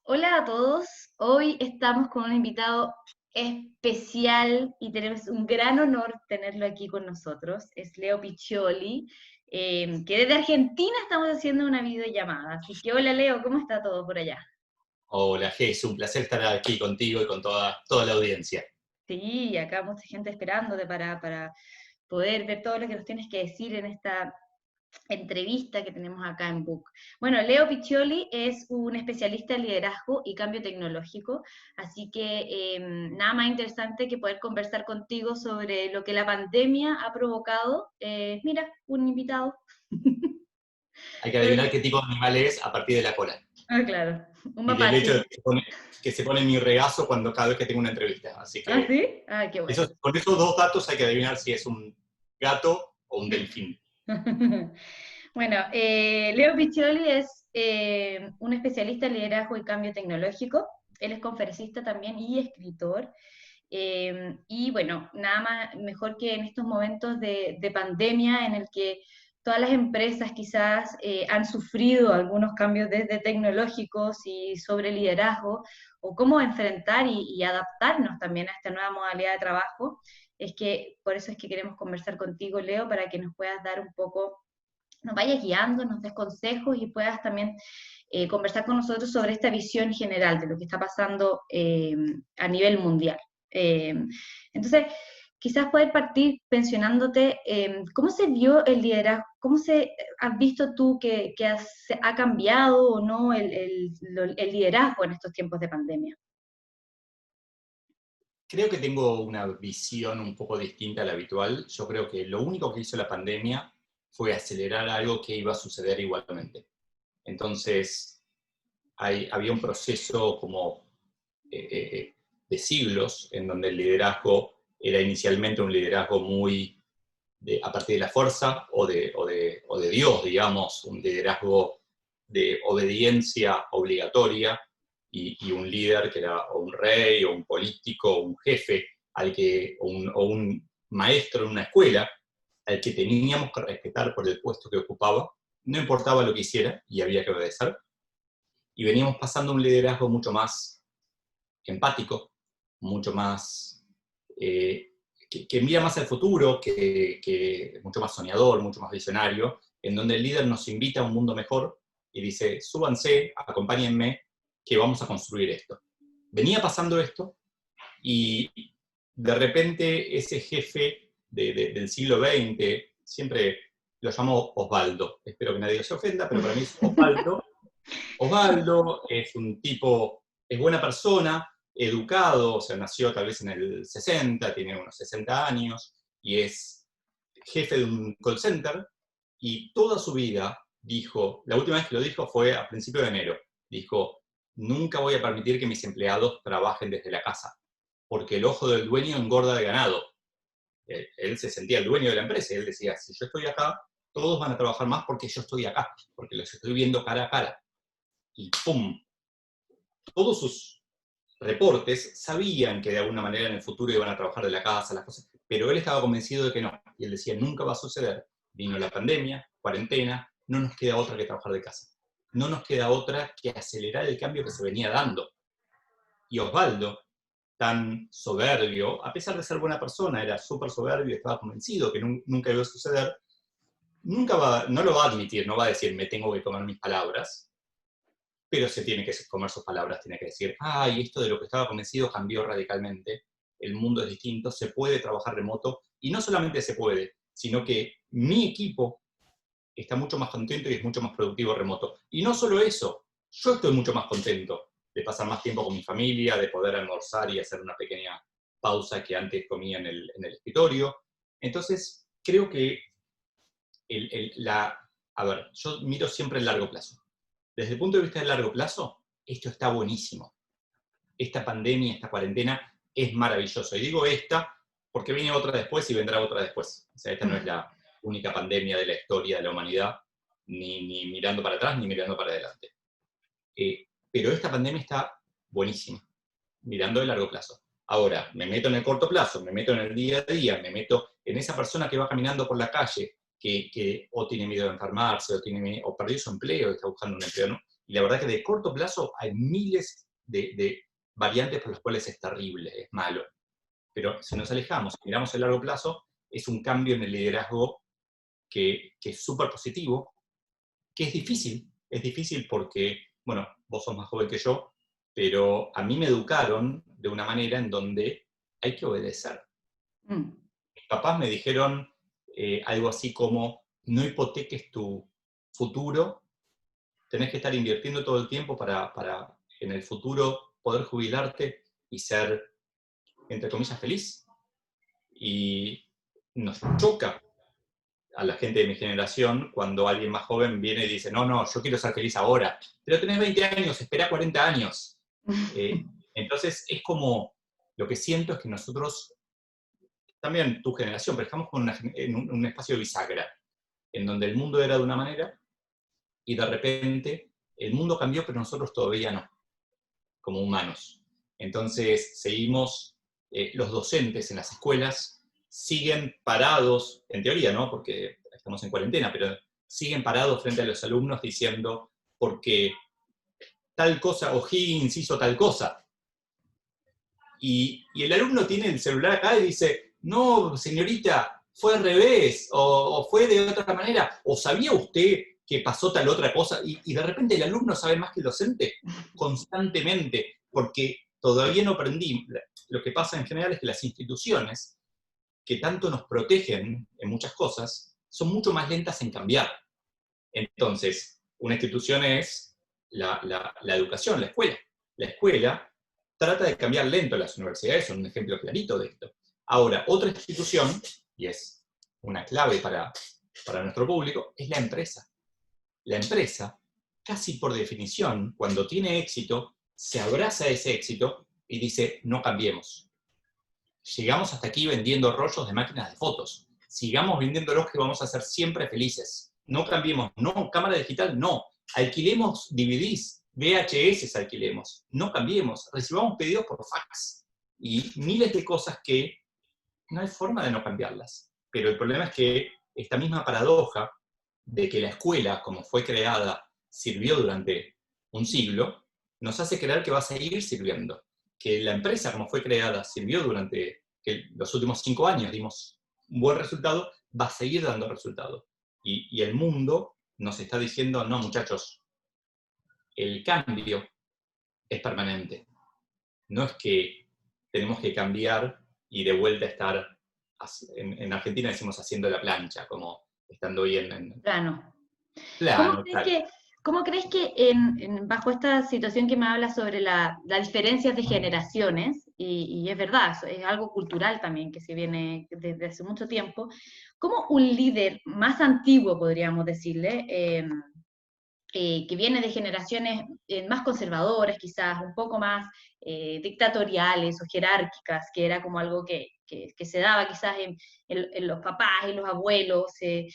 Hola a todos, hoy estamos con un invitado especial y tenemos un gran honor tenerlo aquí con nosotros. Es Leo Piccioli, que desde Argentina estamos haciendo una videollamada. Así que hola Leo, ¿cómo está todo por allá? Hola, Jesús, un placer estar aquí contigo y con toda la audiencia. Sí, acá mucha gente esperándote para poder ver todo lo que nos tienes que decir en esta entrevista que tenemos acá en Book. Bueno, Leo Piccioli es un especialista en liderazgo y cambio tecnológico, así que nada más interesante que poder conversar contigo sobre lo que la pandemia ha provocado. Mira, un invitado. Hay que adivinar Sobre, qué tipo de animal es a partir de la cola. claro, un Y del hecho de mapache. que se pone en mi regazo cada vez que tengo una entrevista. Así ¿Ah, que sí? Ah, qué bueno. con esos dos datos hay que adivinar si es un gato o un delfín. Bueno, Leo Piccioli es un especialista en liderazgo y cambio tecnológico. Él es conferencista también y escritor. Y bueno, nada más mejor que en estos momentos de pandemia en el que todas las empresas quizás han sufrido algunos cambios desde tecnológicos y sobre liderazgo, o cómo enfrentar y adaptarnos también a esta nueva modalidad de trabajo. Es que por eso es que queremos conversar contigo, Leo, para que nos puedas dar un poco, nos vayas guiando, nos des consejos y puedas también conversar con nosotros sobre esta visión general de lo que está pasando a nivel mundial. Eh, entonces, quizás poder partir pensionándote, ¿cómo se vio el liderazgo? ¿Cómo has visto tú que ha cambiado o no el liderazgo en estos tiempos de pandemia? Creo que tengo una visión un poco distinta a la habitual. Yo creo que lo único que hizo la pandemia fue acelerar algo que iba a suceder igualmente. Entonces, había un proceso como de siglos en donde el liderazgo era inicialmente un liderazgo muy a partir de la fuerza o de Dios, digamos, un liderazgo de obediencia obligatoria y un líder que era o un rey o un político o un jefe o un maestro en una escuela al que teníamos que respetar por el puesto que ocupaba, no importaba lo que hiciera y había que obedecer. Y veníamos pasando a un liderazgo mucho más empático, mucho más, que mira más al futuro, que mucho más soñador, mucho más visionario, en donde el líder nos invita a un mundo mejor y dice, súbanse, acompáñenme, que vamos a construir esto. Venía pasando esto y de repente ese jefe del siglo XX, siempre lo llamo Osvaldo, espero que nadie se ofenda, pero para mí es Osvaldo. Osvaldo es un tipo, es buena persona, educado, o sea, nació tal vez en el 60, tiene unos 60 años, y es jefe de un call center, y toda su vida dijo, la última vez que lo dijo fue a principios de enero, dijo, nunca voy a permitir que mis empleados trabajen desde la casa, porque el ojo del dueño engorda de ganado. Él se sentía el dueño de la empresa, y él decía, si yo estoy acá, todos van a trabajar más porque yo estoy acá, porque los estoy viendo cara a cara. Y ¡pum! Todos sus reportes sabían que de alguna manera en el futuro iban a trabajar de la casa, las cosas, pero él estaba convencido de que no. Y él decía, nunca va a suceder. Vino la pandemia, cuarentena, no nos queda otra que trabajar de casa. No nos queda otra que acelerar el cambio que se venía dando. Y Osvaldo, tan soberbio, a pesar de ser buena persona, era súper soberbio, estaba convencido que nunca iba a suceder, no lo va a admitir, no va a decir, me tengo que comer mis palabras, pero se tiene que comer sus palabras, tiene que decir, ay, esto de lo que estaba convencido cambió radicalmente, el mundo es distinto, se puede trabajar remoto, y no solamente se puede, sino que mi equipo está mucho más contento y es mucho más productivo remoto. Y no solo eso, yo estoy mucho más contento de pasar más tiempo con mi familia, de poder almorzar y hacer una pequeña pausa que antes comía en el escritorio. Entonces, creo que a ver, yo miro siempre el largo plazo. Desde el punto de vista del largo plazo, esto está buenísimo. Esta pandemia, esta cuarentena es maravilloso. Y digo esta porque viene otra después y vendrá otra después. O sea, esta no es la única pandemia de la historia de la humanidad, ni mirando para atrás ni mirando para adelante. Pero esta pandemia está buenísima, mirando de largo plazo. Ahora, me meto en el corto plazo, me meto en el día a día, me meto en esa persona que va caminando por la calle, que o tiene miedo de enfermarse, o perdió su empleo, está buscando un empleo, ¿no? Y la verdad que de corto plazo hay miles de variantes por las cuales es terrible, es malo. Pero si nos alejamos, miramos el largo plazo, es un cambio en el liderazgo que es súper positivo, que es difícil porque, bueno, vos sos más joven que yo, pero a mí me educaron de una manera en donde hay que obedecer. Mm. Mis papás me dijeron algo así como, no hipoteques tu futuro, tenés que estar invirtiendo todo el tiempo para en el futuro poder jubilarte y ser, entre comillas, feliz. Y nos choca a la gente de mi generación cuando alguien más joven viene y dice, no, no, yo quiero ser feliz ahora, pero tenés 20 años, espera 40 años. Entonces es como, lo que siento es que nosotros, también tu generación, pero estamos en un espacio de bisagra, en donde el mundo era de una manera y de repente el mundo cambió, pero nosotros todavía no, como humanos. Entonces seguimos, los docentes en las escuelas siguen parados, en teoría, ¿no? Porque estamos en cuarentena, pero siguen parados frente a los alumnos diciendo, porque tal cosa, o Higgins hizo tal cosa. Y el alumno tiene el celular acá y dice, no, señorita, fue al revés, o fue de otra manera, o ¿sabía usted que pasó tal otra cosa? Y de repente el alumno sabe más que el docente, constantemente, porque todavía no aprendí. Lo que pasa en general es que las instituciones, que tanto nos protegen en muchas cosas, son mucho más lentas en cambiar. Entonces, una institución es la educación, la escuela. La escuela trata de cambiar lento, las universidades son un ejemplo clarito de esto. Ahora, otra institución, y es una clave para nuestro público, es la empresa. La empresa, casi por definición, cuando tiene éxito, se abraza a ese éxito y dice, no cambiemos. Llegamos hasta aquí vendiendo rollos de máquinas de fotos. Sigamos vendiéndolos que vamos a ser siempre felices. No cambiemos. No, cámara digital, no. Alquilemos DVDs, VHS alquilemos. No cambiemos. Recibamos pedidos por fax. Y miles de cosas que no hay forma de no cambiarlas. Pero el problema es que esta misma paradoja de que la escuela, como fue creada, sirvió durante un siglo, nos hace creer que va a seguir sirviendo. Que la empresa, como fue creada, sirvió durante los últimos 5 años, dimos un buen resultado, va a seguir dando resultado. Y el mundo nos está diciendo, no, muchachos, el cambio es permanente. No es que tenemos que cambiar y de vuelta estar, en Argentina decimos haciendo la plancha, como estando hoy en Plano. ¿Cómo plano, crees tal. que, bajo esta situación que me habla sobre las diferencias de generaciones, y es verdad, es algo cultural también que se viene desde hace mucho tiempo, cómo un líder más antiguo, podríamos decirle, que viene de generaciones más conservadoras, quizás un poco más dictatoriales o jerárquicas, que era como algo que se daba quizás en los papás y los abuelos, eh,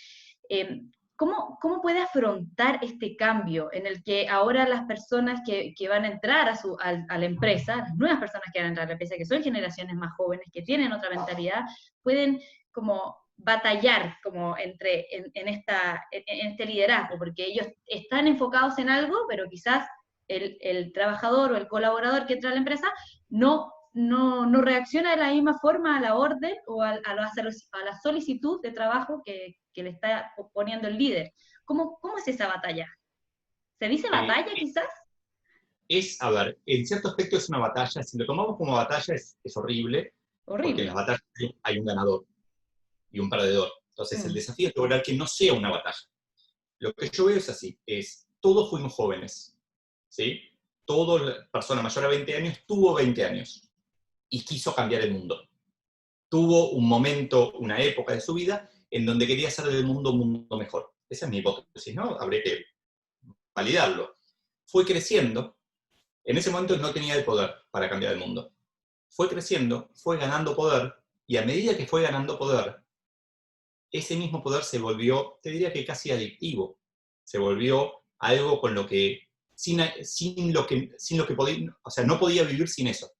¿cómo puede afrontar este cambio en el que ahora las personas que van a entrar a la empresa, las nuevas personas que van a entrar a la empresa, que son generaciones más jóvenes, que tienen otra mentalidad, pueden como batallar como en este liderazgo, porque ellos están enfocados en algo, pero quizás el trabajador o el colaborador que entra a la empresa no reacciona de la misma forma a la orden o a la solicitud de trabajo que le está poniendo el líder. ¿Cómo es esa batalla? ¿Se dice Eh, batalla quizás? a ver, en cierto aspecto es una batalla, si lo tomamos como batalla es horrible, porque en las Horrible. batallas hay un ganador y un perdedor. Entonces el Mm, desafío es lograr que no sea una batalla. Lo que yo veo es así, todos fuimos jóvenes, ¿sí? Toda persona mayor a 20 años tuvo 20 años y quiso cambiar el mundo. Tuvo un momento, una época de su vida en donde quería hacer del mundo un mundo mejor. Esa es mi hipótesis, ¿no? Habría que validarlo. Fue creciendo, en ese momento no tenía el poder para cambiar el mundo. Fue creciendo, fue ganando poder, y a medida que fue ganando poder, ese mismo poder se volvió, te diría que casi adictivo. Se volvió algo con lo que, sin lo que podía, o sea, no podía vivir sin eso.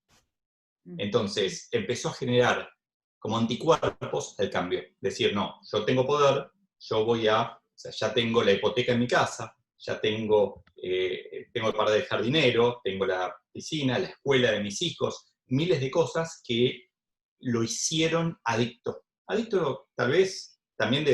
mm, Entonces empezó a generar como anticuerpos el cambio. Decir, no, yo tengo poder, yo voy a, o sea, ya tengo la hipoteca en mi casa, ya tengo el par de jardinero, tengo la piscina, la escuela de mis hijos, miles de cosas que lo hicieron adicto. Adicto tal vez también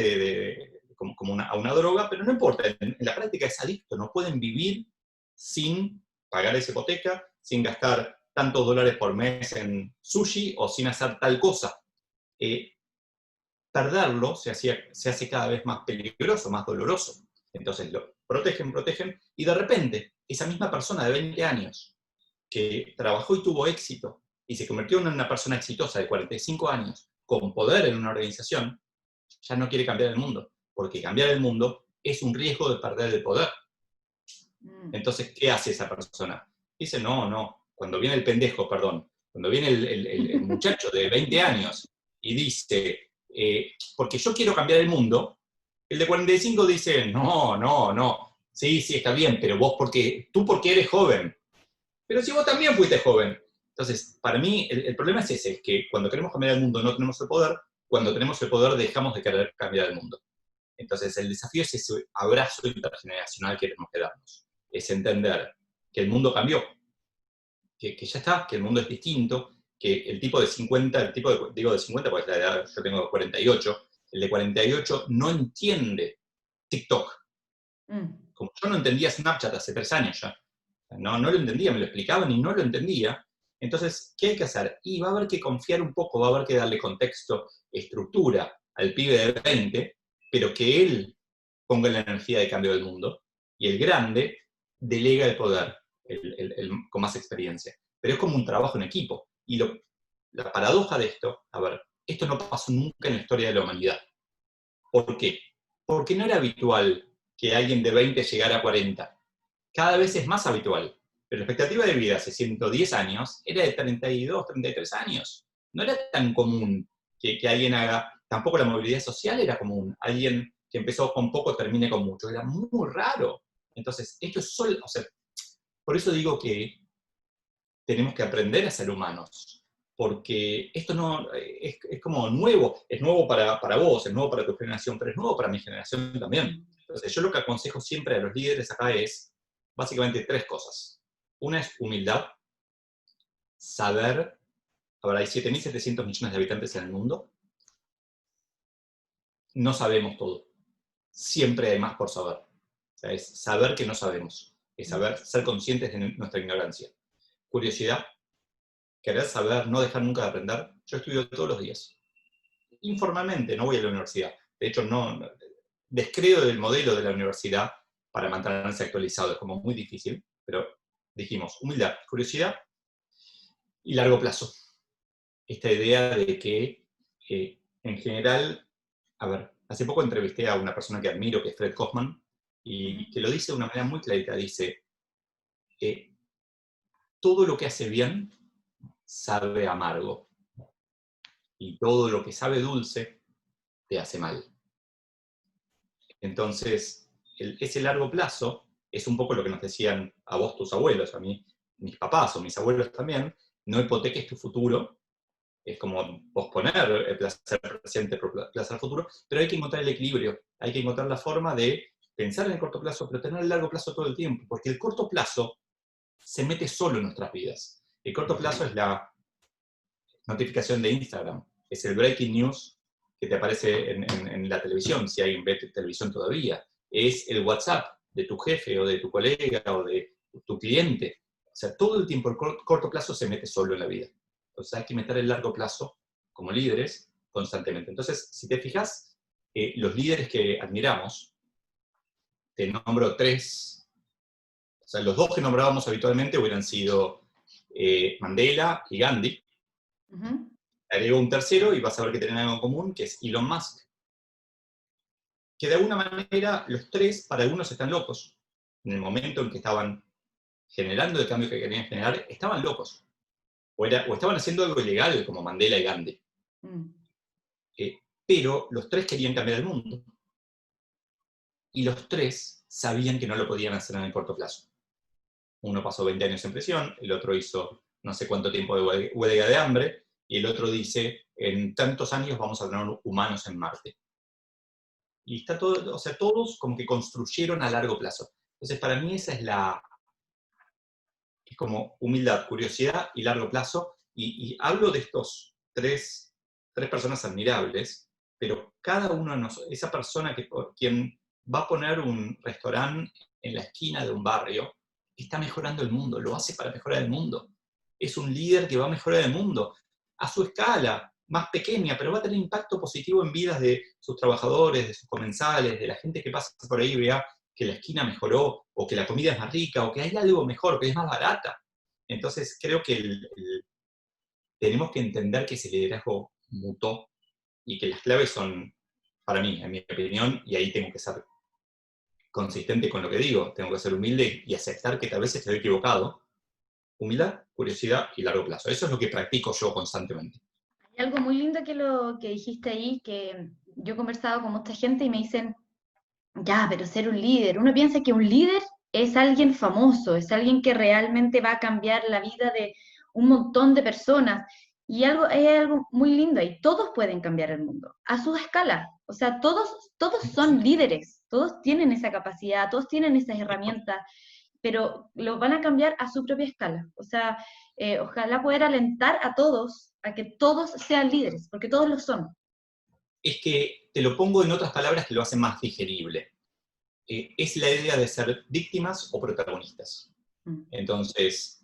como a una droga, pero no importa, en la práctica es adicto, no pueden vivir sin pagar esa hipoteca, sin gastar tantos dólares por mes en sushi o sin hacer tal cosa. Perderlo se hace cada vez más peligroso, más doloroso. Entonces lo protegen, y de repente esa misma persona de 20 años que trabajó y tuvo éxito y se convirtió en una persona exitosa de 45 años, con poder en una organización, ya no quiere cambiar el mundo, porque cambiar el mundo es un riesgo de perder el poder. Entonces, ¿qué hace esa persona? Dice, no, cuando viene el pendejo, perdón, cuando viene el muchacho de 20 años y dice, porque yo quiero cambiar el mundo, el de 45 dice, no, sí, está bien, pero tú porque eres joven. Pero si vos también fuiste joven. Entonces, para mí, el problema es ese, es que cuando queremos cambiar el mundo no tenemos el poder, cuando tenemos el poder dejamos de querer cambiar el mundo. Entonces, el desafío es ese abrazo intergeneracional que tenemos que darnos. Es entender que el mundo cambió, que ya está, que el mundo es distinto, que el tipo de 50, digo de 50 porque la edad, yo tengo 48, el de 48 no entiende TikTok. Como yo no entendía Snapchat hace 3 años ya. No lo entendía, me lo explicaban y no lo entendía. Entonces, ¿qué hay que hacer? Y va a haber que confiar un poco, va a haber que darle contexto, estructura al pibe de 20, pero que él ponga la energía de cambio del mundo, y el grande delega el poder, con más experiencia. Pero es como un trabajo en equipo. Y la paradoja de esto, a ver, esto no pasó nunca en la historia de la humanidad. ¿Por qué? Porque no era habitual que alguien de 20 llegara a 40. Cada vez es más habitual. Pero la expectativa de vida hace 110 años era de 32, 33 años. No era tan común que alguien haga, tampoco la movilidad social era común. Alguien que empezó con poco termine con mucho. Era muy raro. Entonces, esto es solo, por eso digo que tenemos que aprender a ser humanos. Porque esto no es como nuevo, es nuevo para vos, es nuevo para tu generación, pero es nuevo para mi generación también. Entonces, yo lo que aconsejo siempre a los líderes acá es básicamente 3 cosas. Una es humildad, saber, ahora hay 7.700 millones de habitantes en el mundo, no sabemos todo, siempre hay más por saber. O sea, es saber que no sabemos, es saber, ser conscientes de nuestra ignorancia. Curiosidad, querer saber, no dejar nunca de aprender. Yo estudio todos los días, informalmente, no voy a la universidad. De hecho, no descreo del modelo de la universidad para mantenerse actualizado, es como muy difícil, pero dijimos, humildad, curiosidad y largo plazo. Esta idea de que, en general, a ver, hace poco entrevisté a una persona que admiro, que es Fred Kaufman, y que lo dice de una manera muy clarita, dice, todo lo que hace bien sabe amargo, y todo lo que sabe dulce te hace mal. Entonces, ese largo plazo es un poco lo que nos decían a vos tus abuelos, a mí, mis papás o mis abuelos también, no hipoteques tu futuro, es como posponer el placer presente por placer futuro, pero hay que encontrar el equilibrio, hay que encontrar la forma de pensar en el corto plazo, pero tener el largo plazo todo el tiempo, porque el corto plazo se mete solo en nuestras vidas. El corto plazo es la notificación de Instagram, es el breaking news que te aparece en la televisión, si alguien ve televisión todavía, es el WhatsApp de tu jefe o de tu colega o de tu cliente. O sea, todo el tiempo el corto plazo se mete solo en la vida. Entonces hay que meter el largo plazo como líderes constantemente. Entonces, si te fijas, los líderes que admiramos, te nombro 3, o sea, los 2 que nombrábamos habitualmente hubieran sido Mandela y Gandhi. Agrego un tercero y vas a ver que tienen algo en común, que es Elon Musk. Que de alguna manera los 3, para algunos están locos. En el momento en que estaban generando el cambio que querían generar, estaban locos. O estaban haciendo algo ilegal, como Mandela y Gandhi. Pero los 3 querían cambiar el mundo. Y los 3 sabían que no lo podían hacer en el corto plazo. Uno pasó 20 años en prisión, el otro hizo no sé cuánto tiempo de huelga de hambre, y el otro dice, en tantos años vamos a tener humanos en Marte. Y está todo, o sea, todos como que construyeron a largo plazo. Entonces, para mí esa es como humildad, curiosidad y largo plazo. Y hablo de estos tres personas admirables, pero cada uno de nosotros, esa persona quien va a poner un restaurante en la esquina de un barrio, está mejorando el mundo, lo hace para mejorar el mundo. Es un líder que va a mejorar el mundo a su escala, más pequeña, pero va a tener impacto positivo en vidas de sus trabajadores, de sus comensales, de la gente que pasa por ahí y vea que la esquina mejoró, o que la comida es más rica, o que hay algo mejor, que es más barata. Entonces creo que tenemos que entender que ese liderazgo mutó y que las claves son, para mí, en mi opinión, y ahí tengo que ser consistente con lo que digo, tengo que ser humilde y aceptar que tal vez estoy equivocado. Humildad, curiosidad y largo plazo. Eso es lo que practico yo constantemente. Hay algo muy lindo que lo que dijiste ahí, que yo he conversado con mucha gente y me dicen, ya, pero ser un líder. Uno piensa que un líder es alguien famoso, es alguien que realmente va a cambiar la vida de un montón de personas. Y es algo muy lindo ahí. Todos pueden cambiar el mundo a su escala. O sea, todos son 100%. líderes, todos tienen esa capacidad, todos tienen esas herramientas, pero lo van a cambiar a su propia escala. O sea, ojalá poder alentar a todos a que todos sean líderes, porque todos lo son. Es que te lo pongo en otras palabras que lo hacen más digerible. Es la idea de ser víctimas o protagonistas. Mm. Entonces,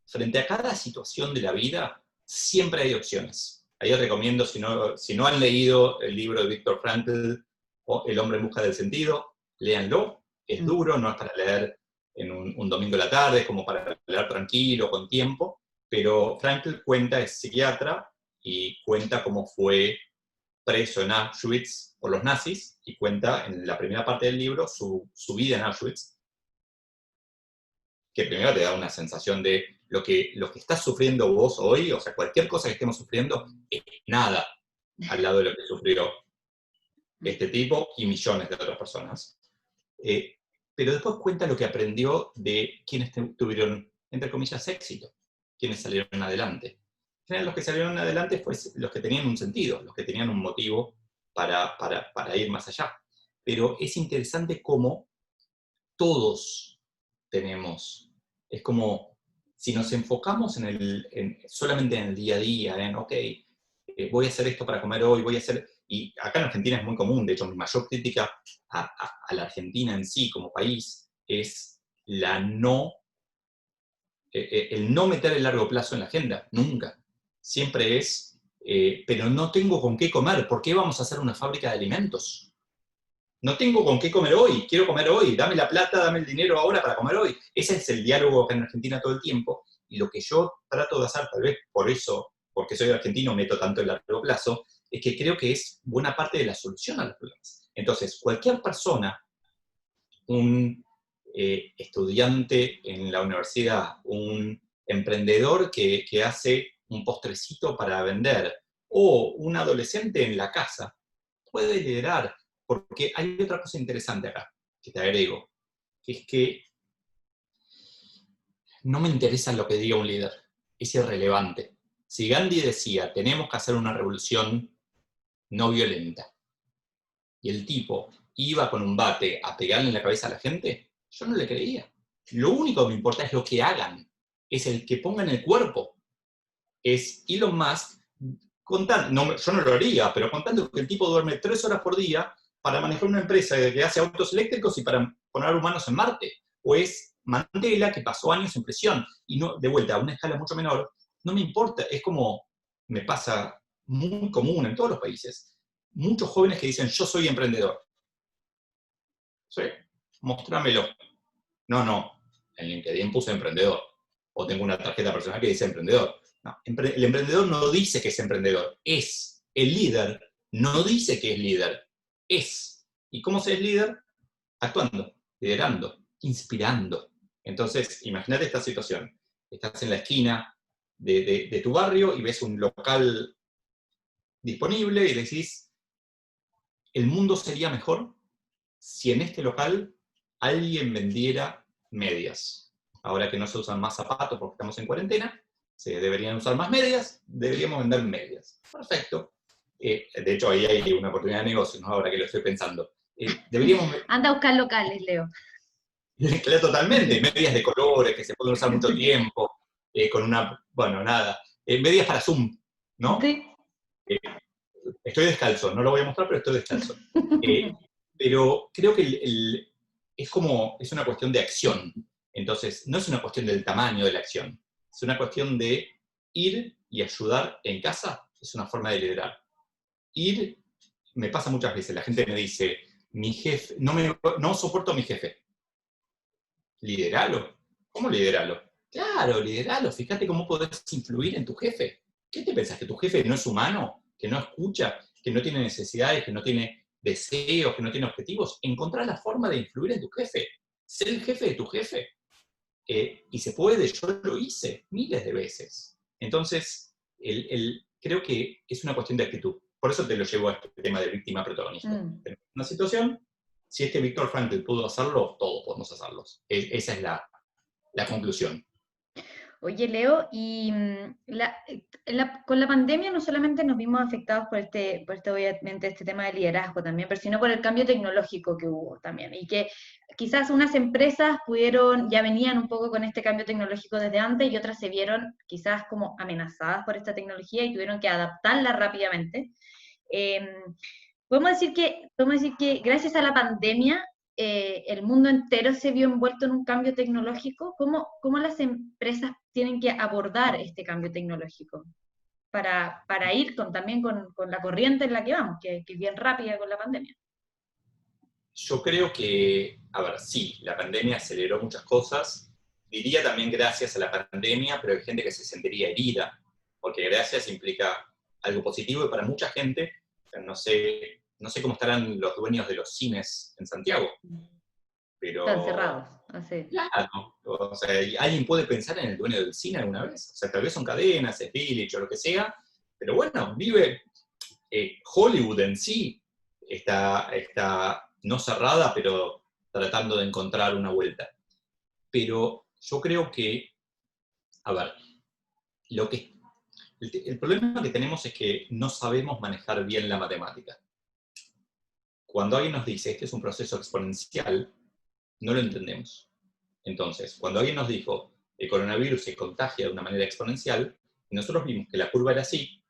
frente a cada situación de la vida, siempre hay opciones. Ahí os recomiendo, si no han leído el libro de Viktor Frankl, El hombre en busca del sentido, léanlo. Es duro, no es para leer en un domingo de la tarde, es como para leer tranquilo, con tiempo, pero Frankl es psiquiatra y cuenta cómo fue preso en Auschwitz por los nazis, y cuenta en la primera parte del libro su vida en Auschwitz, que primero te da una sensación de lo que estás sufriendo vos hoy, o sea, cualquier cosa que estemos sufriendo, es nada al lado de lo que sufrió este tipo y millones de otras personas. Eh, pero después cuenta lo que aprendió de quienes tuvieron, entre comillas, éxito, quienes salieron adelante. Al final, los que salieron adelante fueron los que tenían un sentido, los que tenían un motivo para ir más allá. Pero es interesante cómo todos tenemos, es como si nos enfocamos solamente en el día a día, ok, voy a hacer esto para comer hoy, y acá en Argentina es muy común, de hecho mi mayor crítica a la Argentina en sí como país es el no meter el largo plazo en la agenda, nunca. Siempre es, pero no tengo con qué comer, ¿por qué vamos a hacer una fábrica de alimentos? No tengo con qué comer hoy, quiero comer hoy, dame la plata, dame el dinero ahora para comer hoy. Ese es el diálogo acá en Argentina todo el tiempo, y lo que yo trato de hacer, tal vez por eso, porque soy argentino, meto tanto el largo plazo, es que creo que es buena parte de la solución a los problemas. Entonces, cualquier persona, un estudiante en la universidad, un emprendedor que hace un postrecito para vender, o un adolescente en la casa, puede liderar, porque hay otra cosa interesante acá, que te agrego, que es que no me interesa lo que diga un líder, es irrelevante. Si Gandhi decía, tenemos que hacer una revolución no violenta, y el tipo iba con un bate a pegarle en la cabeza a la gente, yo no le creía. Lo único que me importa es lo que hagan, es el que pongan el cuerpo. Es Elon Musk contando, yo no lo haría, pero contando que el tipo duerme 3 horas por día para manejar una empresa que hace autos eléctricos y para poner humanos en Marte. O es Mandela, que pasó años en prisión, y no, de vuelta, a una escala mucho menor, no me importa, es como me pasa muy común en todos los países. Muchos jóvenes que dicen, yo soy emprendedor. ¿Sí? Mostrámelo. No, en LinkedIn puse emprendedor. O tengo una tarjeta personal que dice emprendedor. No, el emprendedor no dice que es emprendedor, es. El líder no dice que es líder, es. ¿Y cómo se es líder? Actuando, liderando, inspirando. Entonces, imagínate esta situación. Estás en la esquina de tu barrio y ves un local disponible y decís, el mundo sería mejor si en este local alguien vendiera medias. Ahora que no se usan más zapatos porque estamos en cuarentena, se deberían usar más medias, deberíamos vender medias. Perfecto. De hecho, ahí hay una oportunidad de negocio, ¿no? Ahora que lo estoy pensando. Deberíamos... Anda a buscar locales, Leo. Claro, totalmente, medias de colores que se pueden usar mucho tiempo, con una, bueno, nada, medias para Zoom, ¿no? Sí. Eh, Estoy descalzo, no lo voy a mostrar, pero estoy descalzo. Eh, pero creo que es como, es una cuestión de acción. Entonces, no es una cuestión del tamaño de la acción, es una cuestión de ir y ayudar en casa, es una forma de liderar. Ir, me pasa muchas veces, la gente me dice, mi jefe, no soporto a mi jefe. Lideralo. ¿Cómo lideralo? Claro, lideralo. Fíjate cómo podés influir en tu jefe. ¿Qué te pensás? ¿Que tu jefe no es humano? ¿Que no escucha? ¿Que no tiene necesidades? ¿Que no tiene deseos? ¿Que no tiene objetivos? Encontrar la forma de influir en tu jefe. Ser el jefe de tu jefe. Y se puede, yo lo hice miles de veces. Entonces, creo que es una cuestión de actitud. Por eso te lo llevo a este tema de víctima protagonista. Mm. En una situación, si este Víctor Frankl pudo hacerlo, todos podemos hacerlo. Esa es la conclusión. Oye, Leo, y con la pandemia no solamente nos vimos afectados obviamente, este tema de liderazgo también, pero sino por el cambio tecnológico que hubo también, y que quizás unas empresas ya venían un poco con este cambio tecnológico desde antes y otras se vieron quizás como amenazadas por esta tecnología y tuvieron que adaptarla rápidamente. Eh, podemos decir que gracias a la pandemia el mundo entero se vio envuelto en un cambio tecnológico. ¿Cómo las empresas tienen que abordar este cambio tecnológico para ir también con la corriente en la que vamos, que es bien rápida con la pandemia? Yo creo que, a ver, sí, la pandemia aceleró muchas cosas. Diría también gracias a la pandemia, pero hay gente que se sentiría herida, porque gracias implica algo positivo y para mucha gente, no sé cómo estarán los dueños de los cines en Santiago, Están pero cerrados, así. claro, o sea, alguien puede pensar en el dueño del cine alguna vez. O sea, tal vez son cadenas, es Village o lo que sea, pero bueno, vive Hollywood en sí, está no cerrada, pero tratando de encontrar una vuelta. Pero yo creo que, a ver, lo que, el problema que tenemos es que no sabemos manejar bien la matemática. Cuando alguien nos dice, este es un proceso exponencial, no lo entendemos. Entonces, cuando alguien nos dijo, el coronavirus se contagia de una manera exponencial, y nosotros vimos que la curva era así,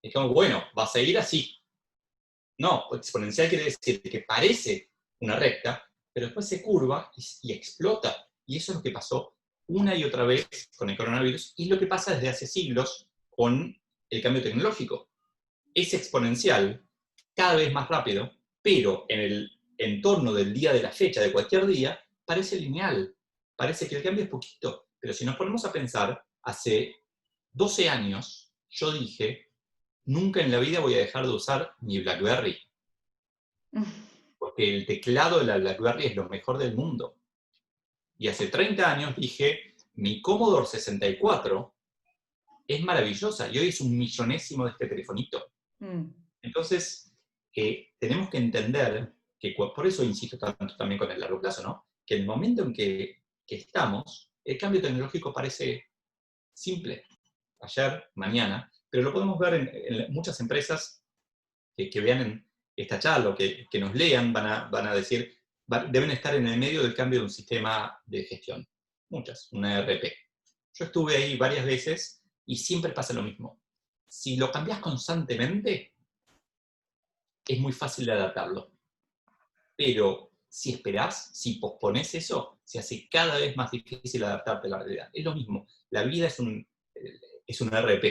dijimos, bueno, va a seguir así. No, exponencial quiere decir que parece una recta, pero después se curva y explota. Y eso es lo que pasó una y otra vez con el coronavirus y lo que pasa desde hace siglos con el cambio tecnológico. Es exponencial, cada vez más rápido, pero en el entorno del día de la fecha, de cualquier día, parece lineal. Parece que el cambio es poquito. Pero si nos ponemos a pensar, hace 12 años yo dije, nunca en la vida voy a dejar de usar mi BlackBerry, porque el teclado de la BlackBerry es lo mejor del mundo. Y hace 30 años dije, mi Commodore 64 es maravillosa y hoy es un millonésimo de este telefonito. Mm. Entonces, tenemos que entender que, por eso insisto tanto también con el largo plazo, ¿no? Que el momento en que estamos, el cambio tecnológico parece simple, ayer, mañana, pero lo podemos ver en muchas empresas que vean esta charla o que nos lean, van a decir, deben estar en el medio del cambio de un sistema de gestión. Muchas, una ERP. Yo estuve ahí varias veces y siempre pasa lo mismo. Si lo cambias constantemente, es muy fácil de adaptarlo. Pero si esperás, si pospones eso, se hace cada vez más difícil adaptarte a la realidad. Es lo mismo. La vida es un ERP.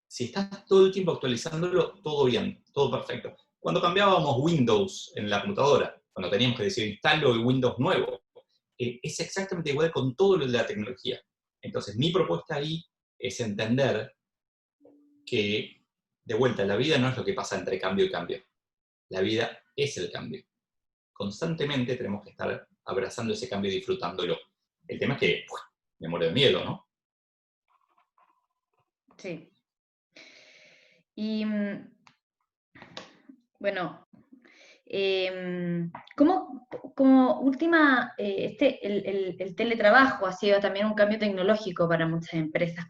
Si estás todo el tiempo actualizándolo, todo bien, todo perfecto. Cuando cambiábamos Windows en la computadora, cuando teníamos que decir instalo el Windows nuevo, es exactamente igual con todo lo de la tecnología. Entonces, mi propuesta ahí es entender que, de vuelta, la vida no es lo que pasa entre cambio y cambio. La vida es el cambio. Constantemente tenemos que estar abrazando ese cambio y disfrutándolo. El tema es que me muero de miedo, ¿no? Sí. Y bueno, Como última, el teletrabajo ha sido también un cambio tecnológico para muchas empresas.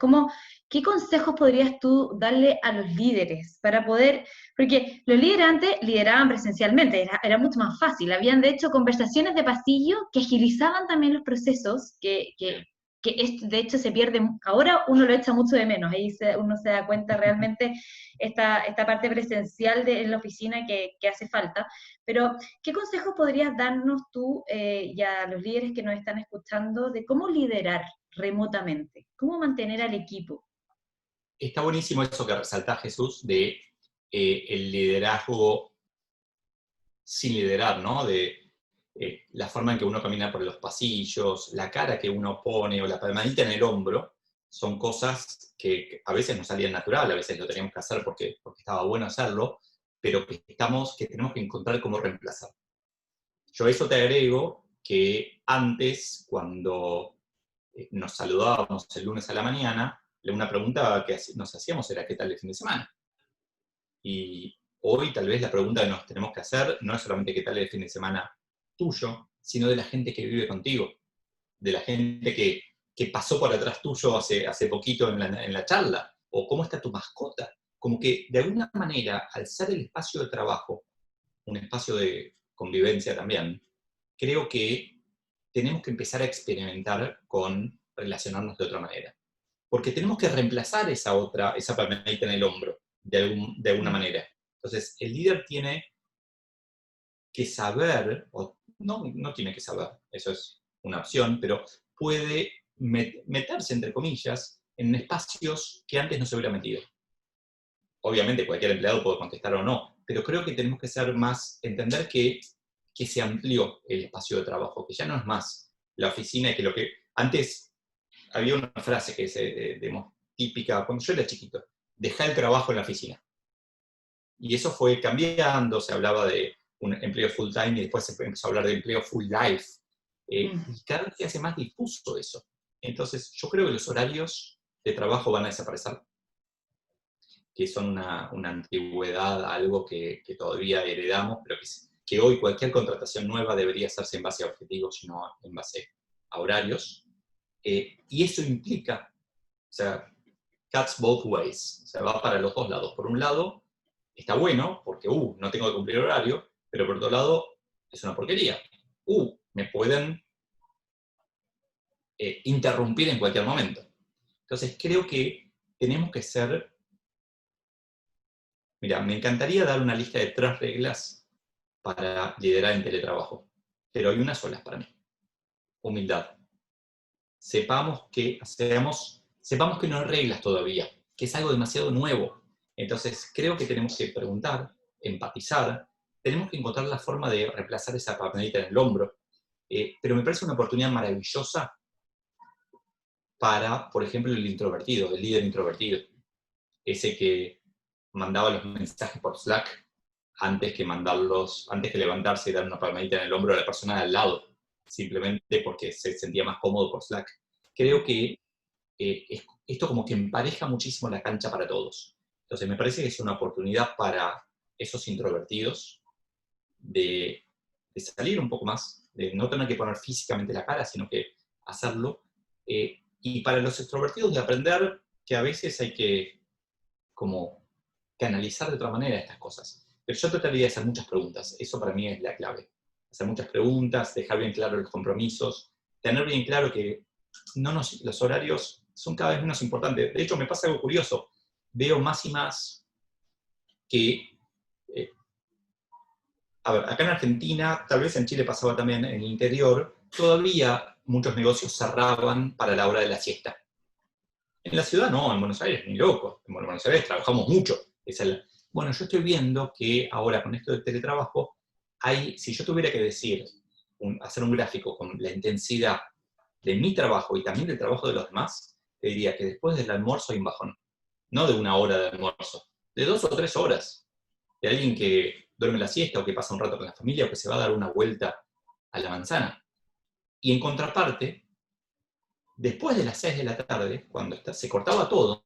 ¿Qué consejos podrías tú darle a los líderes para poder, porque los líderes antes lideraban presencialmente, era mucho más fácil, habían de hecho conversaciones de pasillo que agilizaban también los procesos, de hecho se pierde, ahora uno lo echa mucho de menos, ahí uno se da cuenta realmente esta parte presencial en la oficina que hace falta, pero ¿qué consejos podrías darnos tú y a los líderes que nos están escuchando de cómo liderar remotamente? ¿Cómo mantener al equipo? Está buenísimo eso que resalta Jesús de el liderazgo sin liderar, ¿no? De la forma en que uno camina por los pasillos, la cara que uno pone o la palmadita en el hombro, son cosas que a veces nos salían natural, a veces lo teníamos que hacer porque estaba bueno hacerlo, pero que tenemos que encontrar cómo reemplazar. Yo a eso te agrego que antes, cuando nos saludábamos el lunes a la mañana, una pregunta que nos hacíamos era ¿qué tal el fin de semana? Y hoy tal vez la pregunta que nos tenemos que hacer no es solamente qué tal el fin de semana tuyo, sino de la gente que vive contigo, de la gente que pasó por atrás tuyo hace poquito en la charla, o cómo está tu mascota. Como que de alguna manera, al ser el espacio de trabajo, un espacio de convivencia también, creo que tenemos que empezar a experimentar con relacionarnos de otra manera. Porque tenemos que reemplazar esa palmadita en el hombro, de alguna manera. Entonces, el líder tiene que saber, o no tiene que saber, eso es una opción, pero puede meterse, entre comillas, en espacios que antes no se hubiera metido. Obviamente cualquier empleado puede contestar o no, pero creo que tenemos que ser más, entender que se amplió el espacio de trabajo, que ya no es más la oficina, y que lo que antes había una frase que es típica, cuando yo era chiquito, deja el trabajo en la oficina. Y eso fue cambiando, se hablaba de un empleo full time y después se empezó a hablar de empleo full life. Y cada vez se hace más difuso eso. Entonces, yo creo que los horarios de trabajo van a desaparecer, que son una antigüedad, algo que todavía heredamos, pero que hoy cualquier contratación nueva debería hacerse en base a objetivos y no en base a horarios. Y eso implica, o sea, cuts both ways, o sea, va para los dos lados. Por un lado, está bueno, porque no tengo que cumplir horario, pero por otro lado, es una porquería. Me pueden interrumpir en cualquier momento. Entonces, creo que tenemos que ser... Mira, me encantaría dar una lista de 3 reglas para liderar en teletrabajo, pero hay una sola para mí. Humildad. Sepamos que no hay reglas todavía, que es algo demasiado nuevo. Entonces, creo que tenemos que preguntar, empatizar, tenemos que encontrar la forma de reemplazar esa palmadita en el hombro, pero me parece una oportunidad maravillosa para, por ejemplo, el introvertido, el líder introvertido, ese que mandaba los mensajes por Slack antes que levantarse y dar una palmadita en el hombro a la persona de al lado, simplemente porque se sentía más cómodo por Slack. Creo que esto como que empareja muchísimo la cancha para todos. Entonces me parece que es una oportunidad para esos introvertidos de salir un poco más, de no tener que poner físicamente la cara, sino que hacerlo. Y para los extrovertidos de aprender que a veces hay que como canalizar de otra manera estas cosas. Pero yo trataría de hacer muchas preguntas, eso para mí es la clave. Hacer muchas preguntas, dejar bien claro los compromisos, tener bien claro que los horarios son cada vez menos importantes. De hecho, me pasa algo curioso. Veo más y más que... a ver, acá en Argentina, tal vez en Chile pasaba también en el interior, todavía muchos negocios cerraban para la hora de la siesta. En la ciudad no, en Buenos Aires ni loco. En Buenos Aires trabajamos mucho. Bueno, yo estoy viendo que ahora con esto del teletrabajo, si yo tuviera que decir, hacer un gráfico con la intensidad de mi trabajo y también del trabajo de los demás, te diría que después del almuerzo hay un bajón. No de 1 hora de almuerzo, de 2 o 3 horas. De alguien que duerme la siesta o que pasa un rato con la familia o que se va a dar una vuelta a la manzana. Y en contraparte, después de las 6 de la tarde, cuando se cortaba todo,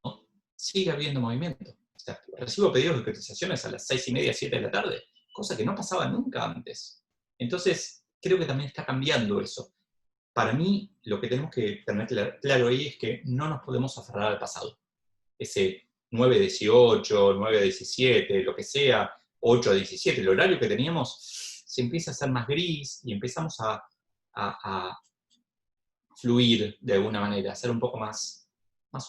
sigue habiendo movimiento. O sea, recibo pedidos de cotizaciones a las 6:30, 7 de la tarde, cosa que no pasaba nunca antes. Entonces, creo que también está cambiando eso. Para mí, lo que tenemos que tener claro ahí es que no nos podemos aferrar al pasado. Ese 9-18, 9-17, lo que sea, 8-17, el horario que teníamos se empieza a hacer más gris y empezamos a fluir de alguna manera, a ser un poco más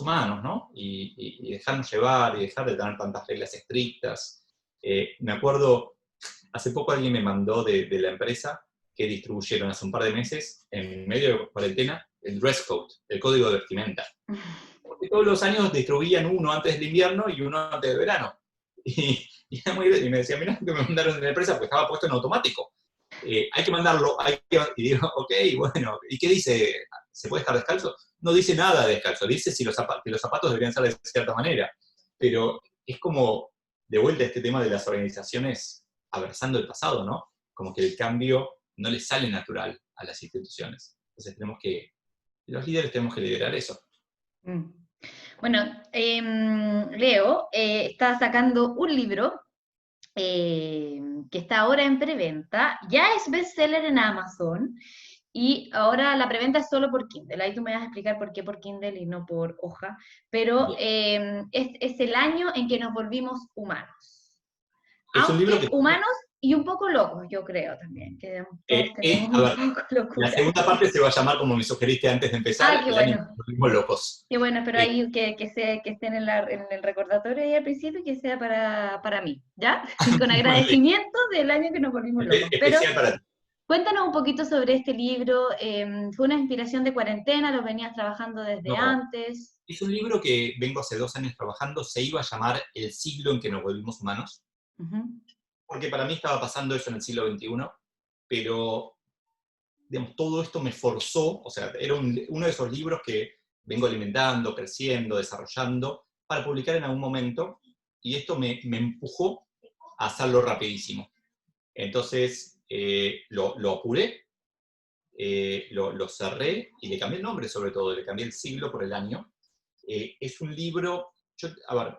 humanos, ¿no? Y dejarnos llevar y dejar de tener tantas reglas estrictas. Me acuerdo, hace poco alguien me mandó de la empresa que distribuyeron hace un par de meses, en medio de cuarentena, el dress code, el código de vestimenta. Porque todos los años distribuían uno antes del invierno y uno antes del verano. Y me decía, mirá que me mandaron de la empresa porque estaba puesto en automático. Hay que mandarlo, y digo, ok, bueno, ¿y qué dice? ¿Se puede estar descalzo? No dice nada de descalzo, dice si que los zapatos deberían ser de cierta manera. Pero es como, de vuelta, este tema de las organizaciones aversando el pasado, ¿no? Como que el cambio no le sale natural a las instituciones. Entonces los líderes tenemos que liderar eso. Mm. Bueno, Leo está sacando un libro que está ahora en preventa, ya es bestseller en Amazon, y ahora la preventa es solo por Kindle. Ahí tú me vas a explicar por qué por Kindle y no por hoja, pero es el año en que nos volvimos humanos. Es un libro Aunque que... humanos y un poco locos, yo creo también, que todos tenemos a un ver, poco la locura. segunda parte se va a llamar, como me sugeriste antes de empezar, Ah, qué el año en que bueno. nos volvimos locos. Qué bueno, pero Eh, ahí que esté en el recordatorio ahí al principio y que sea para mí, ¿ya? Con Bueno, agradecimiento del año que nos volvimos locos. Pero especial para ti. cuéntanos un poquito sobre este libro. ¿Fue una inspiración de cuarentena? ¿Lo venías trabajando desde No, antes? es un libro que vengo hace 2 años trabajando, se iba a llamar El siglo en que nos volvimos humanos, Ujú, porque para mí estaba pasando eso en el siglo XXI, pero digamos, todo esto me forzó, o sea, era uno de esos libros que vengo alimentando, creciendo, desarrollando, para publicar en algún momento, y esto me empujó a hacerlo rapidísimo. Entonces, lo apuré, lo cerré y le cambié el nombre sobre todo, le cambié el siglo por el año. Es un libro, a ver,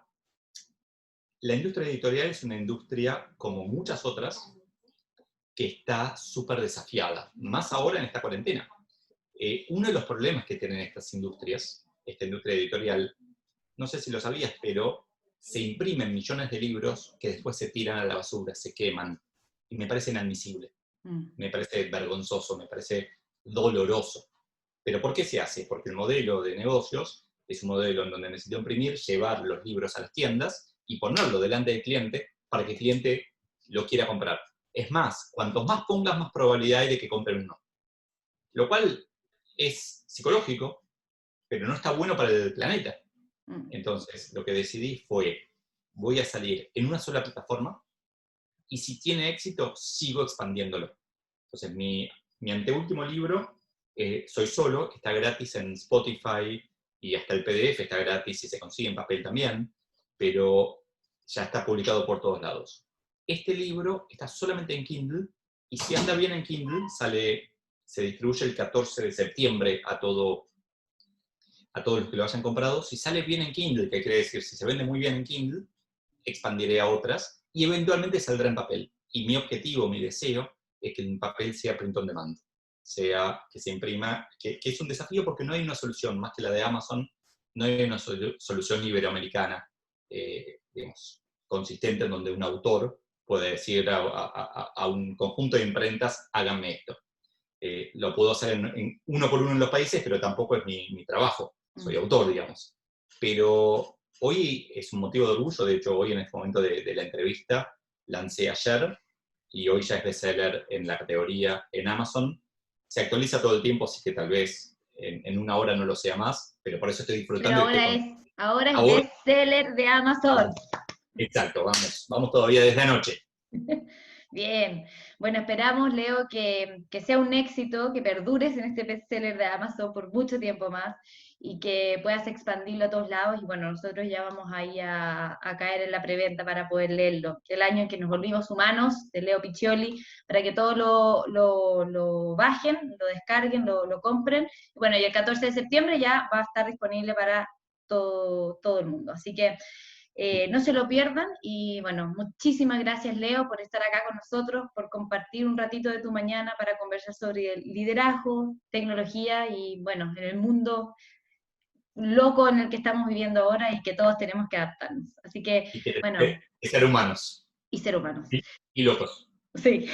la industria editorial es una industria como muchas otras que está súper desafiada, más ahora en esta cuarentena. Uno de los problemas que tienen estas industrias, esta industria editorial, no sé si lo sabías, pero se imprimen millones de libros que después se tiran a la basura, se queman, y me parece inadmisible, mm, me parece vergonzoso, me parece doloroso. ¿Pero por qué se hace? Porque el modelo de negocios es un modelo en donde necesito imprimir, llevar los libros a las tiendas y ponerlo delante del cliente para que el cliente lo quiera comprar. Es más, cuanto más pongas, más probabilidad hay de que compren uno. Lo cual es psicológico, pero no está bueno para el planeta. mm. Entonces, lo que decidí fue, voy a salir en una sola plataforma y si tiene éxito, sigo expandiéndolo. Entonces, mi anteúltimo libro, Soy Solo, que está gratis en Spotify y hasta el PDF está gratis y se consigue en papel también, pero ya está publicado por todos lados. Este libro está solamente en Kindle y si anda bien en Kindle, se distribuye el 14 de septiembre a todos los que lo hayan comprado. Si sale bien en Kindle, que quiere decir, si se vende muy bien en Kindle, expandiré a otras y eventualmente saldrá en papel. Y mi objetivo, mi deseo, es que el papel sea print on demand, sea que se imprima, que es un desafío porque no hay una solución más que la de Amazon, no hay una solución iberoamericana, digamos, consistente en donde un autor puede decir a un conjunto de imprentas, háganme esto. Lo puedo hacer en uno por uno en los países, pero tampoco es mi trabajo, soy autor, digamos. Pero hoy es un motivo de orgullo, de hecho hoy en este momento de la entrevista lancé ayer y hoy ya es bestseller en la categoría en Amazon. Se actualiza todo el tiempo, así que tal vez en una hora no lo sea más, pero por eso estoy Pero disfrutando y estoy con... ahora es Ahora, bestseller de Amazon. exacto, vamos todavía desde anoche. Bien, bueno, esperamos, Leo, que sea un éxito, que perdures en este bestseller de Amazon por mucho tiempo más y que puedas expandirlo a todos lados. Y bueno, nosotros ya vamos ahí a caer en la preventa para poder leerlo. El año en que nos volvimos humanos, de Leo Piccioli, para que todos lo bajen, lo descarguen, lo compren. Y bueno, y el 14 de septiembre ya va a estar disponible para todo el mundo. Así que No se lo pierdan y bueno, muchísimas gracias Leo por estar acá con nosotros, por compartir un ratito de tu mañana para conversar sobre el liderazgo, tecnología y bueno, en el mundo loco en el que estamos viviendo ahora y que todos tenemos que adaptarnos. Así que Y que, bueno, que ser humanos y ser humanos. y locos. Sí.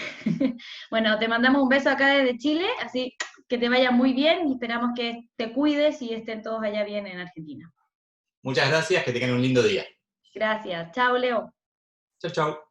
Bueno, te mandamos un beso acá desde Chile, así que te vaya muy bien y esperamos que te cuides y estén todos allá bien en Argentina. Muchas gracias, que tengan un lindo día. Gracias. Chao, Leo. Chau, chau.